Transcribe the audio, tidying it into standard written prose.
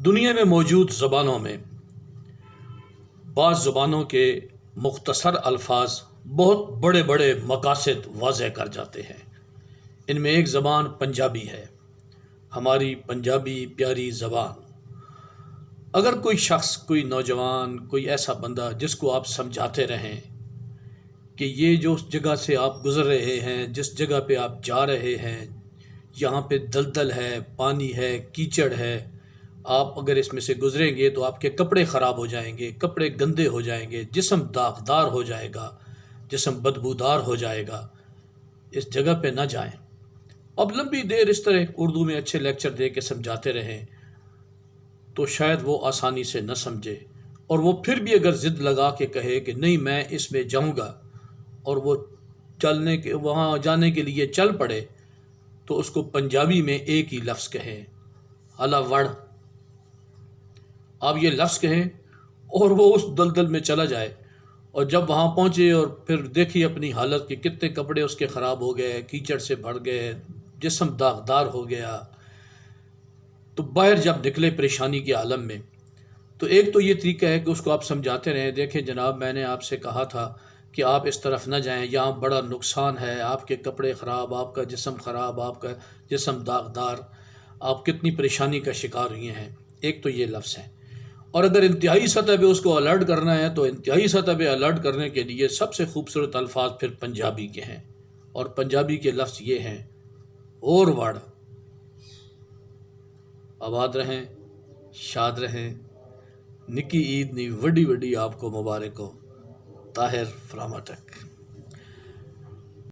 دنیا میں موجود زبانوں میں بعض زبانوں کے مختصر الفاظ بہت بڑے بڑے مقاصد واضح کر جاتے ہیں۔ ان میں ایک زبان پنجابی ہے، ہماری پنجابی پیاری زبان۔ اگر کوئی شخص، کوئی نوجوان، کوئی ایسا بندہ جس کو آپ سمجھاتے رہیں کہ یہ جو جگہ سے آپ گزر رہے ہیں، جس جگہ پہ آپ جا رہے ہیں، یہاں پہ دلدل ہے، پانی ہے، کیچڑ ہے، آپ اگر اس میں سے گزریں گے تو آپ کے کپڑے خراب ہو جائیں گے، کپڑے گندے ہو جائیں گے، جسم داغدار ہو جائے گا، جسم بدبودار ہو جائے گا، اس جگہ پہ نہ جائیں۔ اب لمبی دیر اس طرح اردو میں اچھے لیکچر دے کے سمجھاتے رہیں تو شاید وہ آسانی سے نہ سمجھے، اور وہ پھر بھی اگر ضد لگا کے کہے کہ نہیں میں اس میں جاؤں گا، اور وہ وہاں جانے کے لیے چل پڑے، تو اس کو پنجابی میں ایک ہی لفظ کہیں، ہلا وڑ۔ آپ یہ لفظ کہیں اور وہ اس دلدل میں چلا جائے، اور جب وہاں پہنچے اور پھر دیکھی اپنی حالت کہ کتنے کپڑے اس کے خراب ہو گئے، کیچڑ سے بھر گئے، جسم داغدار ہو گیا، تو باہر جب نکلے پریشانی کے عالم میں، تو ایک تو یہ طریقہ ہے کہ اس کو آپ سمجھاتے رہیں، دیکھیں جناب میں نے آپ سے کہا تھا کہ آپ اس طرف نہ جائیں، یہاں بڑا نقصان ہے، آپ کے کپڑے خراب، آپ کا جسم خراب، آپ کا جسم داغدار، آپ کتنی پریشانی کا شکار ہوئے ہیں۔ ایک تو یہ لفظ ہے۔ اور اگر انتہائی سطح پہ اس کو الرٹ کرنا ہے تو انتہائی سطح پہ الرٹ کرنے کے لیے سب سے خوبصورت الفاظ پھر پنجابی کے ہیں، اور پنجابی کے لفظ یہ ہیں، اور وڑ۔ آباد رہیں، شاد رہیں، نکی عید نی وڈی وڈی آپ کو مبارک ہو۔ طاہر فرامہ ٹک۔